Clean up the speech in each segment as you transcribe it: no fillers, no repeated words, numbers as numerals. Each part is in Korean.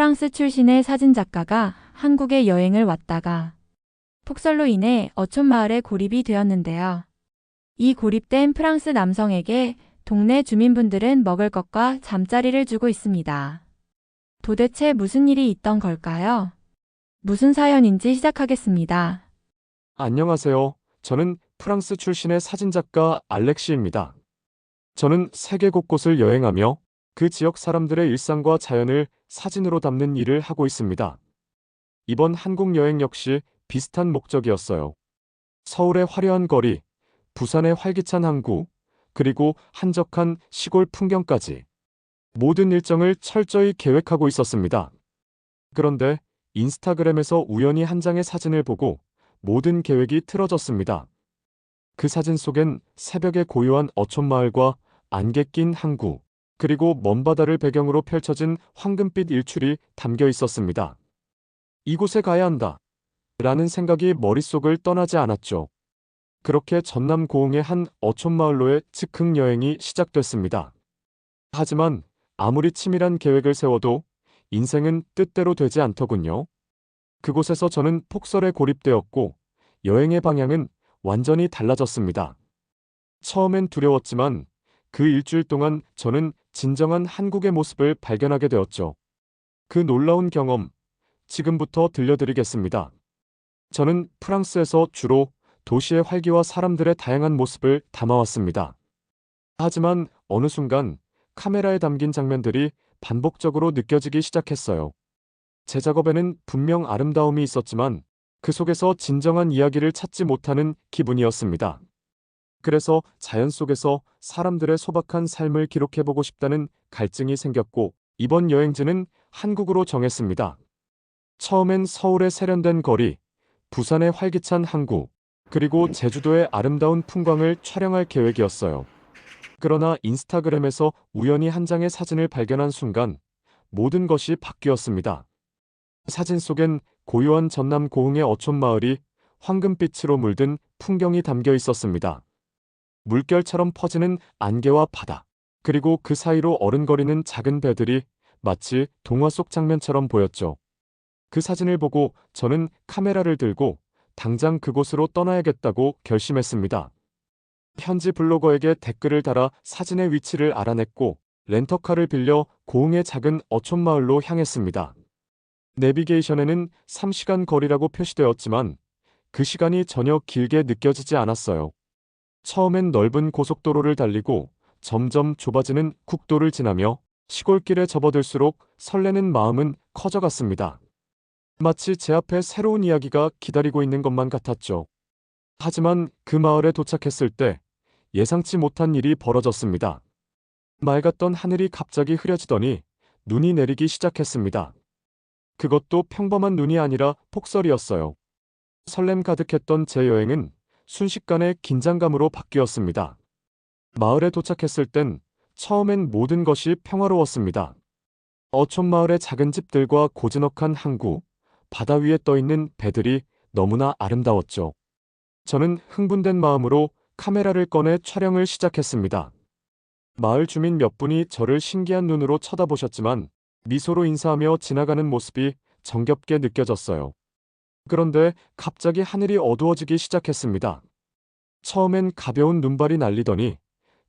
프랑스 출신의 사진작가가 한국에 여행을 왔다가 폭설로 인해 어촌마을에 고립이 되었는데요. 이 고립된 프랑스 남성에게 동네 주민분들은 먹을 것과 잠자리를 주고 있습니다. 도대체 무슨 일이 있던 걸까요? 무슨 사연인지 시작하겠습니다. 안녕하세요. 저는 프랑스 출신의 사진작가 알렉시입니다. 저는 세계 곳곳을 여행하며 그 지역 사람들의 일상과 자연을 사진으로 담는 일을 하고 있습니다. 이번 한국 여행 역시 비슷한 목적이었어요. 서울의 화려한 거리, 부산의 활기찬 항구, 그리고 한적한 시골 풍경까지 모든 일정을 철저히 계획하고 있었습니다. 그런데 인스타그램에서 우연히 한 장의 사진을 보고 모든 계획이 틀어졌습니다. 그 사진 속엔 새벽의 고요한 어촌마을과 안개 낀 항구, 그리고 먼 바다를 배경으로 펼쳐진 황금빛 일출이 담겨 있었습니다. 이곳에 가야 한다. 라는 생각이 머릿속을 떠나지 않았죠. 그렇게 전남 고흥의 한 어촌마을로의 즉흥 여행이 시작됐습니다. 하지만 아무리 치밀한 계획을 세워도 인생은 뜻대로 되지 않더군요. 그곳에서 저는 폭설에 고립되었고 여행의 방향은 완전히 달라졌습니다. 처음엔 두려웠지만 그 일주일 동안 저는 진정한 한국의 모습을 발견하게 되었죠. 그 놀라운 경험, 지금부터 들려드리겠습니다. 저는 프랑스에서 주로 도시의 활기와 사람들의 다양한 모습을 담아왔습니다. 하지만 어느 순간 카메라에 담긴 장면들이 반복적으로 느껴지기 시작했어요. 제 작업에는 분명 아름다움이 있었지만 그 속에서 진정한 이야기를 찾지 못하는 기분이었습니다. 그래서 자연 속에서 사람들의 소박한 삶을 기록해보고 싶다는 갈증이 생겼고 이번 여행지는 한국으로 정했습니다. 처음엔 서울의 세련된 거리, 부산의 활기찬 항구, 그리고 제주도의 아름다운 풍광을 촬영할 계획이었어요. 그러나 인스타그램에서 우연히 한 장의 사진을 발견한 순간 모든 것이 바뀌었습니다. 사진 속엔 고요한 전남 고흥의 어촌마을이 황금빛으로 물든 풍경이 담겨 있었습니다. 물결처럼 퍼지는 안개와 바다, 그리고 그 사이로 어른거리는 작은 배들이 마치 동화 속 장면처럼 보였죠. 그 사진을 보고 저는 카메라를 들고 당장 그곳으로 떠나야겠다고 결심했습니다. 현지 블로거에게 댓글을 달아 사진의 위치를 알아냈고 렌터카를 빌려 고흥의 작은 어촌마을로 향했습니다. 내비게이션에는 3시간 거리라고 표시되었지만 그 시간이 전혀 길게 느껴지지 않았어요. 처음엔 넓은 고속도로를 달리고 점점 좁아지는 국도를 지나며 시골길에 접어들수록 설레는 마음은 커져갔습니다. 마치 제 앞에 새로운 이야기가 기다리고 있는 것만 같았죠. 하지만 그 마을에 도착했을 때 예상치 못한 일이 벌어졌습니다. 맑았던 하늘이 갑자기 흐려지더니 눈이 내리기 시작했습니다. 그것도 평범한 눈이 아니라 폭설이었어요. 설렘 가득했던 제 여행은 순식간에 긴장감으로 바뀌었습니다. 마을에 도착했을 땐 처음엔 모든 것이 평화로웠습니다. 어촌마을의 작은 집들과 고즈넉한 항구, 바다 위에 떠있는 배들이 너무나 아름다웠죠. 저는 흥분된 마음으로 카메라를 꺼내 촬영을 시작했습니다. 마을 주민 몇 분이 저를 신기한 눈으로 쳐다보셨지만 미소로 인사하며 지나가는 모습이 정겹게 느껴졌어요. 그런데 갑자기 하늘이 어두워지기 시작했습니다. 처음엔 가벼운 눈발이 날리더니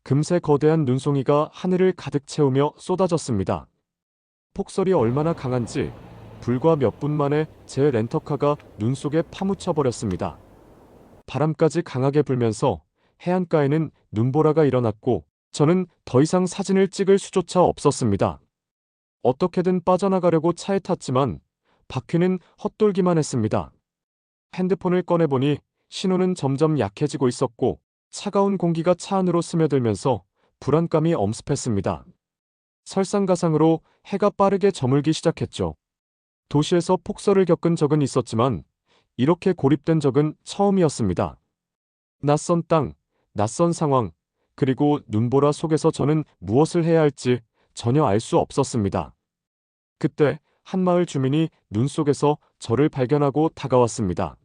금세 거대한 눈송이가 하늘을 가득 채우며 쏟아졌습니다. 폭설이 얼마나 강한지 불과 몇 분 만에 제 렌터카가 눈 속에 파묻혀 버렸습니다. 바람까지 강하게 불면서 해안가에는 눈보라가 일어났고 저는 더 이상 사진을 찍을 수조차 없었습니다. 어떻게든 빠져나가려고 차에 탔지만 바퀴는 헛돌기만 했습니다. 핸드폰을 꺼내보니 신호는 점점 약해지고 있었고 차가운 공기가 차 안으로 스며들면서 불안감이 엄습했습니다. 설상가상으로 해가 빠르게 저물기 시작했죠. 도시에서 폭설을 겪은 적은 있었지만 이렇게 고립된 적은 처음이었습니다. 낯선 땅, 낯선 상황, 그리고 눈보라 속에서 저는 무엇을 해야 할지 전혀 알 수 없었습니다. 그때 한 마을 주민이 눈 속에서 저를 발견하고 다가왔습니다.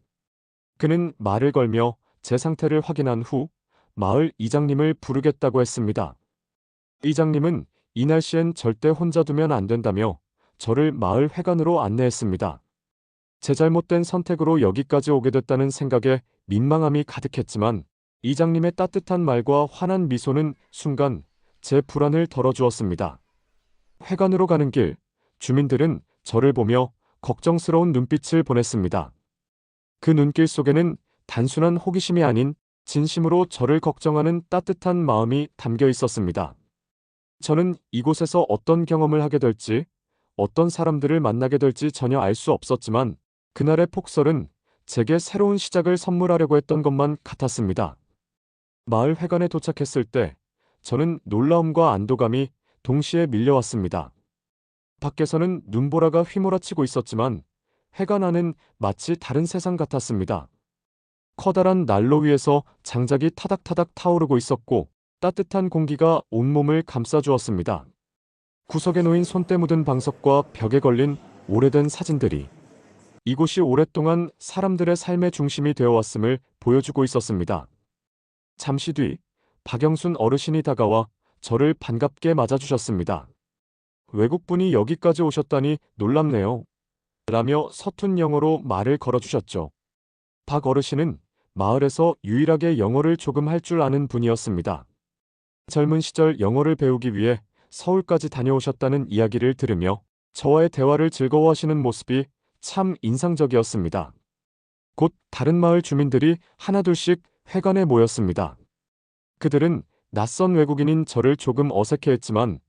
그는 말을 걸며 제 상태를 확인한 후 마을 이장님을 부르겠다고 했습니다. 이장님은 이 날씨엔 절대 혼자 두면 안 된다며 저를 마을 회관으로 안내했습니다. 제 잘못된 선택으로 여기까지 오게 됐다는 생각에 민망함이 가득했지만 이장님의 따뜻한 말과 환한 미소는 순간 제 불안을 덜어주었습니다. 회관으로 가는 길, 주민들은 저를 보며 걱정스러운 눈빛을 보냈습니다. 그 눈길 속에는 단순한 호기심이 아닌 진심으로 저를 걱정하는 따뜻한 마음이 담겨 있었습니다. 저는 이곳에서 어떤 경험을 하게 될지, 어떤 사람들을 만나게 될지 전혀 알 수 없었지만 그날의 폭설은 제게 새로운 시작을 선물하려고 했던 것만 같았습니다. 마을 회관에 도착했을 때 저는 놀라움과 안도감이 동시에 밀려왔습니다. 밖에서는 눈보라가 휘몰아치고 있었지만 회관 안은 마치 다른 세상 같았습니다. 커다란 난로 위에서 장작이 타닥타닥 타오르고 있었고 따뜻한 공기가 온몸을 감싸주었습니다. 구석에 놓인 손때 묻은 방석과 벽에 걸린 오래된 사진들이 이곳이 오랫동안 사람들의 삶의 중심이 되어왔음을 보여주고 있었습니다. 잠시 뒤 박영순 어르신이 다가와 저를 반갑게 맞아주셨습니다. 외국분이 여기까지 오셨다니 놀랍네요. 라며 서툰 영어로 말을 걸어주셨죠. 박 어르신은 마을에서 유일하게 영어를 조금 할 줄 아는 분이었습니다. 젊은 시절 영어를 배우기 위해 서울까지 다녀오셨다는 이야기를 들으며 저와의 대화를 즐거워하시는 모습이 참 인상적이었습니다. 곧 다른 마을 주민들이 하나둘씩 회관에 모였습니다. 그들은 낯선 외국인인 저를 조금 어색해했지만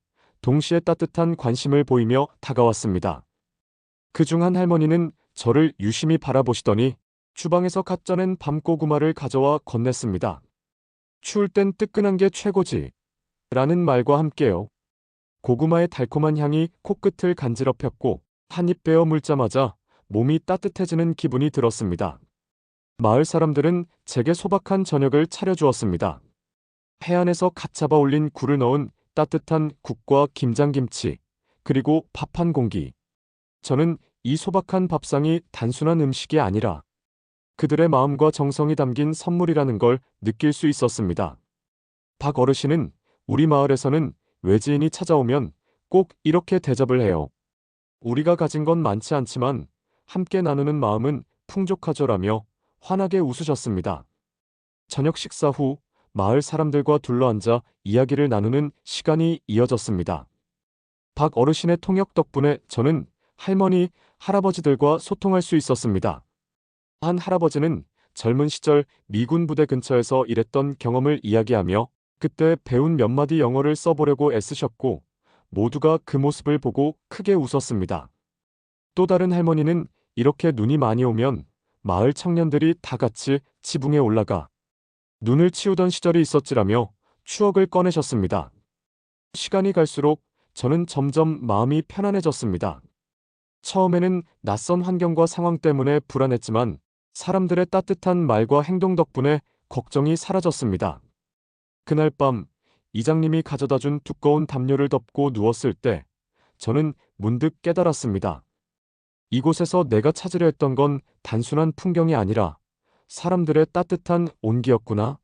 동시에 따뜻한 관심을 보이며 다가왔습니다. 그중 한 할머니는 저를 유심히 바라보시더니 주방에서 갓 쪄낸 밤고구마를 가져와 건넸습니다. 추울 땐 뜨끈한 게 최고지. 라는 말과 함께요. 고구마의 달콤한 향이 코끝을 간지럽혔고 한 입 베어 물자마자 몸이 따뜻해지는 기분이 들었습니다. 마을 사람들은 제게 소박한 저녁을 차려주었습니다. 해안에서 갓 잡아 올린 굴을 넣은 따뜻한 국과 김장김치, 그리고 밥 한 공기. 저는 이 소박한 밥상이 단순한 음식이 아니라 그들의 마음과 정성이 담긴 선물이라는 걸 느낄 수 있었습니다. 박 어르신은 우리 마을에서는 외지인이 찾아오면 꼭 이렇게 대접을 해요. 우리가 가진 건 많지 않지만 함께 나누는 마음은 풍족하죠라며 환하게 웃으셨습니다. 저녁 식사 후 마을 사람들과 둘러앉아 이야기를 나누는 시간이 이어졌습니다. 박 어르신의 통역 덕분에 저는 할머니, 할아버지들과 소통할 수 있었습니다. 한 할아버지는 젊은 시절 미군 부대 근처에서 일했던 경험을 이야기하며 그때 배운 몇 마디 영어를 써보려고 애쓰셨고 모두가 그 모습을 보고 크게 웃었습니다. 또 다른 할머니는 이렇게 눈이 많이 오면 마을 청년들이 다 같이 지붕에 올라가 눈을 치우던 시절이 있었지라며 추억을 꺼내셨습니다. 시간이 갈수록 저는 점점 마음이 편안해졌습니다. 처음에는 낯선 환경과 상황 때문에 불안했지만 사람들의 따뜻한 말과 행동 덕분에 걱정이 사라졌습니다. 그날 밤 이장님이 가져다 준 두꺼운 담요를 덮고 누웠을 때 저는 문득 깨달았습니다. 이곳에서 내가 찾으려 했던 건 단순한 풍경이 아니라 사람들의 따뜻한 온기였구나.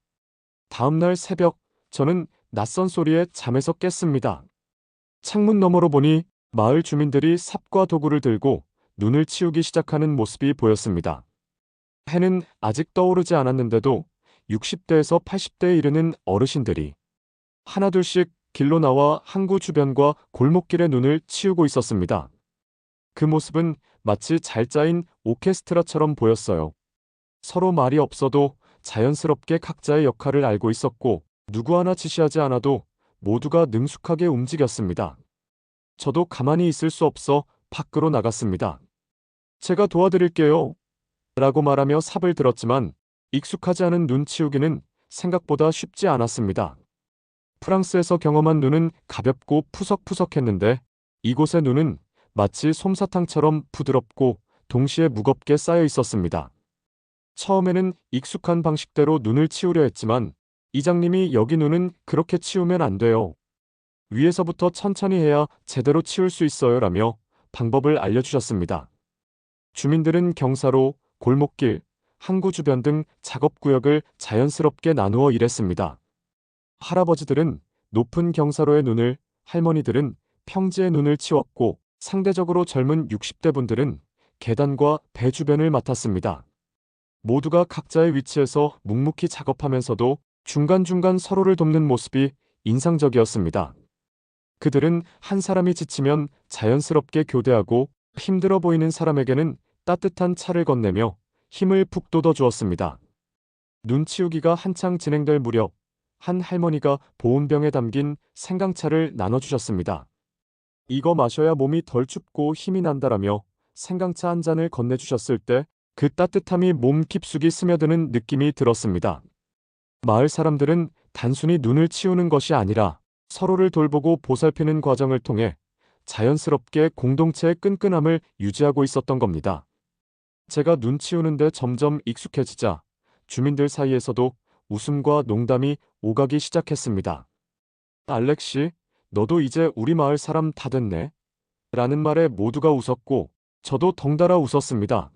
다음날 새벽 저는 낯선 소리에 잠에서 깼습니다. 창문 너머로 보니 마을 주민들이 삽과 도구를 들고 눈을 치우기 시작하는 모습이 보였습니다. 해는 아직 떠오르지 않았는데도 60대에서 80대에 이르는 어르신들이 하나둘씩 길로 나와 항구 주변과 골목길의 눈을 치우고 있었습니다. 그 모습은 마치 잘 짜인 오케스트라처럼 보였어요. 서로 말이 없어도 자연스럽게 각자의 역할을 알고 있었고 누구 하나 지시하지 않아도 모두가 능숙하게 움직였습니다. 저도 가만히 있을 수 없어 밖으로 나갔습니다. 제가 도와드릴게요. 라고 말하며 삽을 들었지만 익숙하지 않은 눈 치우기는 생각보다 쉽지 않았습니다. 프랑스에서 경험한 눈은 가볍고 푸석푸석했는데 이곳의 눈은 마치 솜사탕처럼 부드럽고 동시에 무겁게 쌓여 있었습니다. 처음에는 익숙한 방식대로 눈을 치우려 했지만 이장님이 여기 눈은 그렇게 치우면 안 돼요. 위에서부터 천천히 해야 제대로 치울 수 있어요 라며 방법을 알려주셨습니다. 주민들은 경사로, 골목길, 항구 주변 등 작업구역을 자연스럽게 나누어 일했습니다. 할아버지들은 높은 경사로의 눈을, 할머니들은 평지의 눈을 치웠고 상대적으로 젊은 60대 분들은 계단과 배 주변을 맡았습니다. 모두가 각자의 위치에서 묵묵히 작업하면서도 중간중간 서로를 돕는 모습이 인상적이었습니다. 그들은 한 사람이 지치면 자연스럽게 교대하고 힘들어 보이는 사람에게는 따뜻한 차를 건네며 힘을 북돋워 주었습니다. 눈 치우기가 한창 진행될 무렵 한 할머니가 보온병에 담긴 생강차를 나눠주셨습니다. 이거 마셔야 몸이 덜 춥고 힘이 난다라며 생강차 한 잔을 건네주셨을 때 그 따뜻함이 몸 깊숙이 스며드는 느낌이 들었습니다. 마을 사람들은 단순히 눈을 치우는 것이 아니라 서로를 돌보고 보살피는 과정을 통해 자연스럽게 공동체의 끈끈함을 유지하고 있었던 겁니다. 제가 눈 치우는데 점점 익숙해지자 주민들 사이에서도 웃음과 농담이 오가기 시작했습니다. 알렉시, 너도 이제 우리 마을 사람 다 됐네. 라는 말에 모두가 웃었고 저도 덩달아 웃었습니다.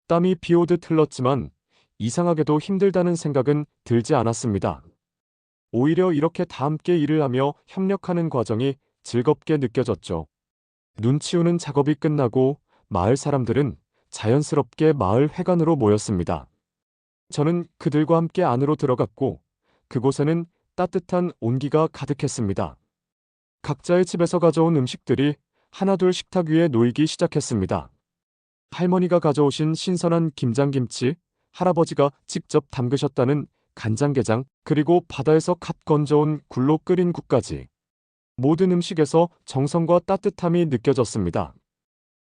땀이 비오듯 흘렀지만 이상하게도 힘들다는 생각은 들지 않았습니다. 오히려 이렇게 다 함께 일을 하며 협력하는 과정이 즐겁게 느껴졌죠. 눈 치우는 작업이 끝나고 마을 사람들은 자연스럽게 마을 회관으로 모였습니다. 저는 그들과 함께 안으로 들어갔고 그곳에는 따뜻한 온기가 가득했습니다. 각자의 집에서 가져온 음식들이 하나둘 식탁 위에 놓이기 시작했습니다. 할머니가 가져오신 신선한 김장김치, 할아버지가 직접 담그셨다는 간장게장, 그리고 바다에서 갓 건져온 굴로 끓인 국까지. 모든 음식에서 정성과 따뜻함이 느껴졌습니다.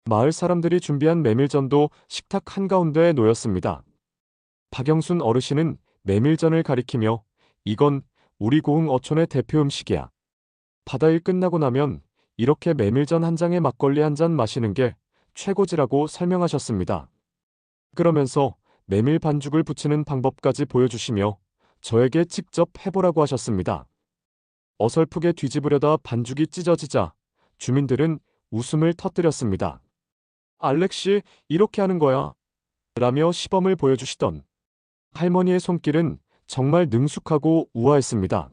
마을 사람들이 준비한 메밀전도 식탁 한가운데에 놓였습니다. 박영순 어르신은 메밀전을 가리키며 이건 우리 고흥 어촌의 대표 음식이야. 바다일 끝나고 나면 이렇게 메밀전 한 장에 막걸리 한 잔 마시는 게 최고지라고 설명하셨습니다. 그러면서 메밀 반죽을 부치는 방법까지 보여주시며 저에게 직접 해보라고 하셨습니다. 어설프게 뒤집으려다 반죽이 찢어지자 주민들은 웃음을 터뜨렸습니다. 알렉시, 이렇게 하는 거야. 라며 시범을 보여주시던 할머니의 손길은 정말 능숙하고 우아했습니다.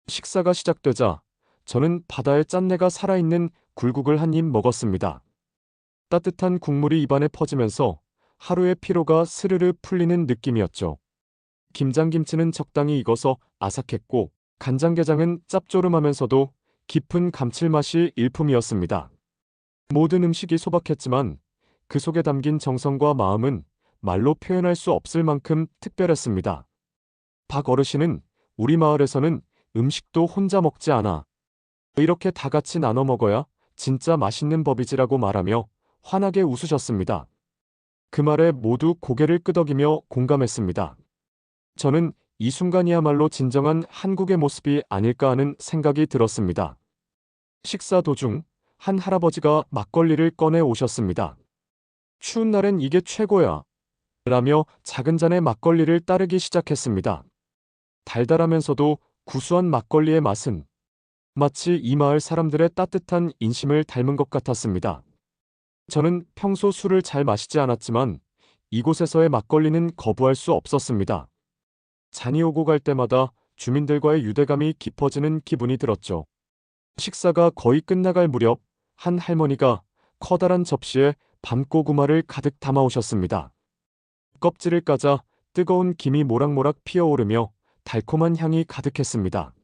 식사가 시작되자 저는 바다의 짠내가 살아있는 굴국을 한 입 먹었습니다. 따뜻한 국물이 입안에 퍼지면서 하루의 피로가 스르르 풀리는 느낌이었죠. 김장김치는 적당히 익어서 아삭했고 간장게장은 짭조름하면서도 깊은 감칠맛이 일품이었습니다. 모든 음식이 소박했지만 그 속에 담긴 정성과 마음은 말로 표현할 수 없을 만큼 특별했습니다. 박 어르신은 우리 마을에서는 음식도 혼자 먹지 않아. 이렇게 다 같이 나눠 먹어야 진짜 맛있는 법이지라고 말하며 환하게 웃으셨습니다. 그 말에 모두 고개를 끄덕이며 공감했습니다. 저는 이 순간이야말로 진정한 한국의 모습이 아닐까 하는 생각이 들었습니다. 식사 도중 한 할아버지가 막걸리를 꺼내 오셨습니다. 추운 날엔 이게 최고야. 라며 작은 잔의 막걸리를 따르기 시작했습니다. 달달하면서도 구수한 막걸리의 맛은 마치 이 마을 사람들의 따뜻한 인심을 닮은 것 같았습니다. 저는 평소 술을 잘 마시지 않았지만 이곳에서의 막걸리는 거부할 수 없었습니다. 잔이 오고 갈 때마다 주민들과의 유대감이 깊어지는 기분이 들었죠. 식사가 거의 끝나갈 무렵 한 할머니가 커다란 접시에 밤고구마를 가득 담아오셨습니다. 껍질을 까자 뜨거운 김이 모락모락 피어오르며 달콤한 향이 가득했습니다.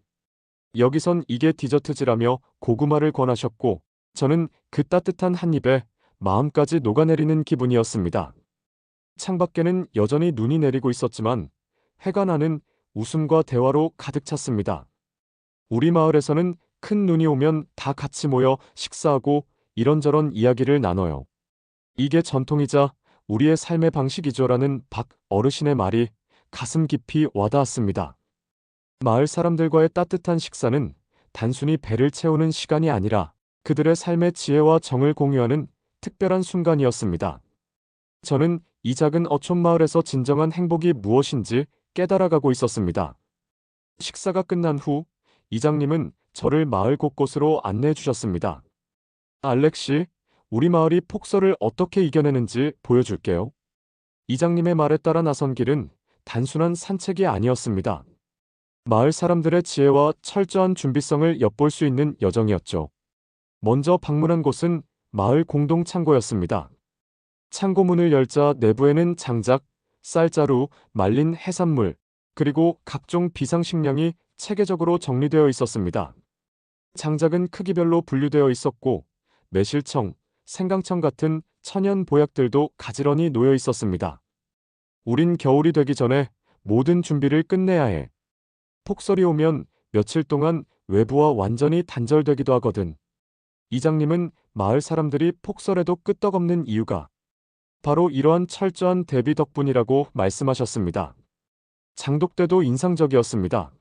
여기선 이게 디저트지라며 고구마를 권하셨고 저는 그 따뜻한 한 입에 마음까지 녹아내리는 기분이었습니다. 창밖에는 여전히 눈이 내리고 있었지만 회관 안은 웃음과 대화로 가득 찼습니다. 우리 마을에서는 큰 눈이 오면 다 같이 모여 식사하고 이런저런 이야기를 나눠요. 이게 전통이자 우리의 삶의 방식이죠라는 박 어르신의 말이 가슴 깊이 와닿았습니다. 마을 사람들과의 따뜻한 식사는 단순히 배를 채우는 시간이 아니라 그들의 삶의 지혜와 정을 공유하는 특별한 순간이었습니다. 저는 이 작은 어촌 마을에서 진정한 행복이 무엇인지 깨달아가고 있었습니다. 식사가 끝난 후 이장님은 저를 마을 곳곳으로 안내해 주셨습니다. 알렉시, 우리 마을이 폭설을 어떻게 이겨내는지 보여줄게요. 이장님의 말에 따라 나선 길은 단순한 산책이 아니었습니다. 마을 사람들의 지혜와 철저한 준비성을 엿볼 수 있는 여정이었죠. 먼저 방문한 곳은 마을 공동 창고였습니다. 창고 문을 열자 내부에는 장작, 쌀자루, 말린 해산물, 그리고 각종 비상식량이 체계적으로 정리되어 있었습니다. 장작은 크기별로 분류되어 있었고, 매실청, 생강청 같은 천연 보약들도 가지런히 놓여 있었습니다. 우린 겨울이 되기 전에 모든 준비를 끝내야 해. 폭설이 오면 며칠 동안 외부와 완전히 단절되기도 하거든. 이장님은 마을 사람들이 폭설에도 끄떡없는 이유가 바로 이러한 철저한 대비 덕분이라고 말씀하셨습니다. 장독대도 인상적이었습니다.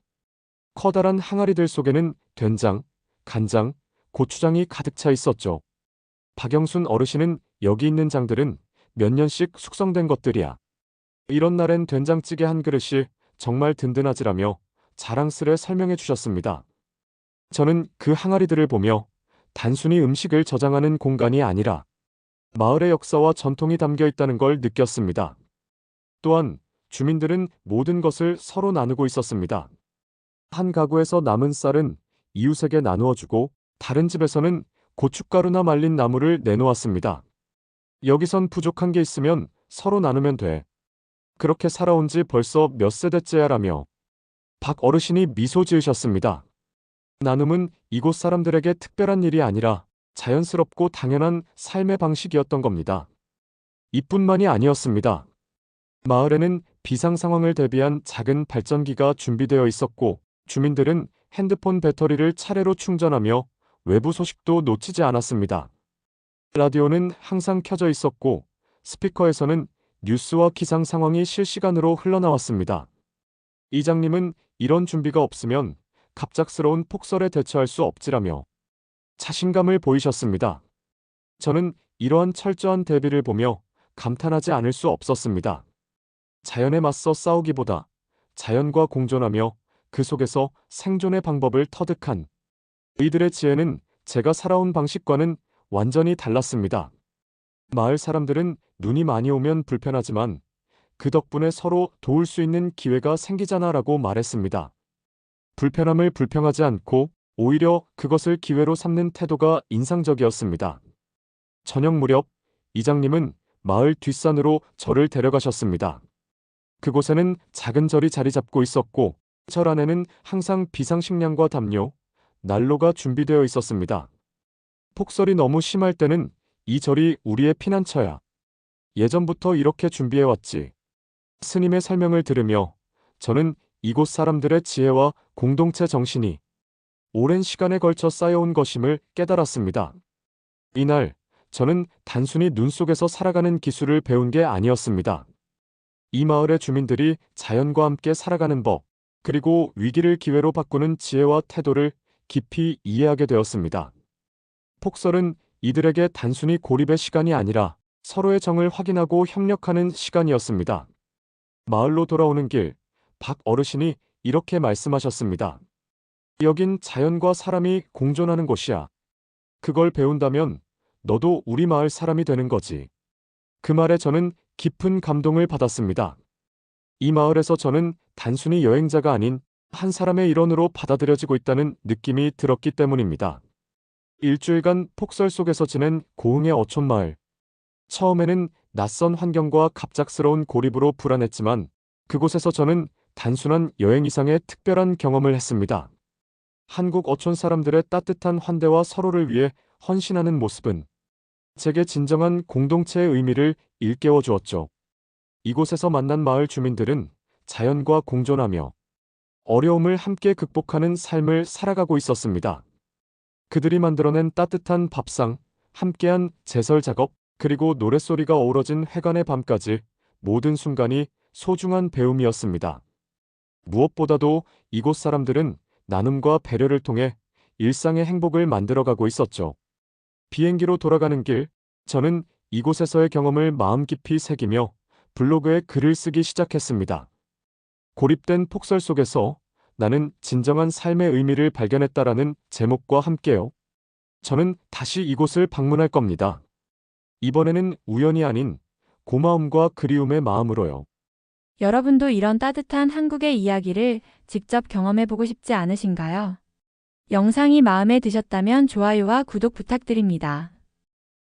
커다란 항아리들 속에는 된장, 간장, 고추장이 가득 차 있었죠. 박영순 어르신은 여기 있는 장들은 몇 년씩 숙성된 것들이야. 이런 날엔 된장찌개 한 그릇이 정말 든든하지라며 자랑스레 설명해 주셨습니다. 저는 그 항아리들을 보며 단순히 음식을 저장하는 공간이 아니라 마을의 역사와 전통이 담겨 있다는 걸 느꼈습니다. 또한 주민들은 모든 것을 서로 나누고 있었습니다. 한 가구에서 남은 쌀은 이웃에게 나누어 주고 다른 집에서는 고춧가루나 말린 나물을 내놓았습니다. 여기선 부족한 게 있으면 서로 나누면 돼. 그렇게 살아온 지 벌써 몇 세대째야라며 박 어르신이 미소 지으셨습니다. 나눔은 이곳 사람들에게 특별한 일이 아니라 자연스럽고 당연한 삶의 방식이었던 겁니다. 이뿐만이 아니었습니다. 마을에는 비상 상황을 대비한 작은 발전기가 준비되어 있었고, 주민들은 핸드폰 배터리를 차례로 충전하며 외부 소식도 놓치지 않았습니다. 라디오는 항상 켜져 있었고, 스피커에서는 뉴스와 기상 상황이 실시간으로 흘러나왔습니다. 이장님은 이런 준비가 없으면 갑작스러운 폭설에 대처할 수 없지라며 자신감을 보이셨습니다. 저는 이러한 철저한 대비를 보며 감탄하지 않을 수 없었습니다. 자연에 맞서 싸우기보다 자연과 공존하며 그 속에서 생존의 방법을 터득한 이들의 지혜는 제가 살아온 방식과는 완전히 달랐습니다. 마을 사람들은 눈이 많이 오면 불편하지만 그 덕분에 서로 도울 수 있는 기회가 생기잖아라고 말했습니다. 불편함을 불평하지 않고 오히려 그것을 기회로 삼는 태도가 인상적이었습니다. 저녁 무렵 이장님은 마을 뒷산으로 저를 데려가셨습니다. 그곳에는 작은 절이 자리 잡고 있었고 절 안에는 항상 비상식량과 담요, 난로가 준비되어 있었습니다. 폭설이 너무 심할 때는 이 절이 우리의 피난처야. 예전부터 이렇게 준비해왔지. 스님의 설명을 들으며 저는 이곳 사람들의 지혜와 공동체 정신이 오랜 시간에 걸쳐 쌓여온 것임을 깨달았습니다. 이날 저는 단순히 눈 속에서 살아가는 기술을 배운 게 아니었습니다. 이 마을의 주민들이 자연과 함께 살아가는 법, 그리고 위기를 기회로 바꾸는 지혜와 태도를 깊이 이해하게 되었습니다. 폭설은 이들에게 단순히 고립의 시간이 아니라 서로의 정을 확인하고 협력하는 시간이었습니다. 마을로 돌아오는 길, 박 어르신이 이렇게 말씀하셨습니다. 여긴 자연과 사람이 공존하는 곳이야. 그걸 배운다면 너도 우리 마을 사람이 되는 거지. 그 말에 저는 깊은 감동을 받았습니다. 이 마을에서 저는 단순히 여행자가 아닌 한 사람의 일원으로 받아들여지고 있다는 느낌이 들었기 때문입니다. 일주일간 폭설 속에서 지낸 고흥의 어촌마을. 처음에는 낯선 환경과 갑작스러운 고립으로 불안했지만 그곳에서 저는 단순한 여행 이상의 특별한 경험을 했습니다. 한국 어촌 사람들의 따뜻한 환대와 서로를 위해 헌신하는 모습은 제게 진정한 공동체의 의미를 일깨워 주었죠. 이곳에서 만난 마을 주민들은 자연과 공존하며 어려움을 함께 극복하는 삶을 살아가고 있었습니다. 그들이 만들어낸 따뜻한 밥상, 함께한 제설 작업, 그리고 노랫소리가 어우러진 회관의 밤까지 모든 순간이 소중한 배움이었습니다. 무엇보다도 이곳 사람들은 나눔과 배려를 통해 일상의 행복을 만들어가고 있었죠. 비행기로 돌아가는 길, 저는 이곳에서의 경험을 마음 깊이 새기며 블로그에 글을 쓰기 시작했습니다. 고립된 폭설 속에서 나는 진정한 삶의 의미를 발견했다라는 제목과 함께요. 저는 다시 이곳을 방문할 겁니다. 이번에는 우연이 아닌 고마움과 그리움의 마음으로요. 여러분도 이런 따뜻한 한국의 이야기를 직접 경험해보고 싶지 않으신가요? 영상이 마음에 드셨다면 좋아요와 구독 부탁드립니다.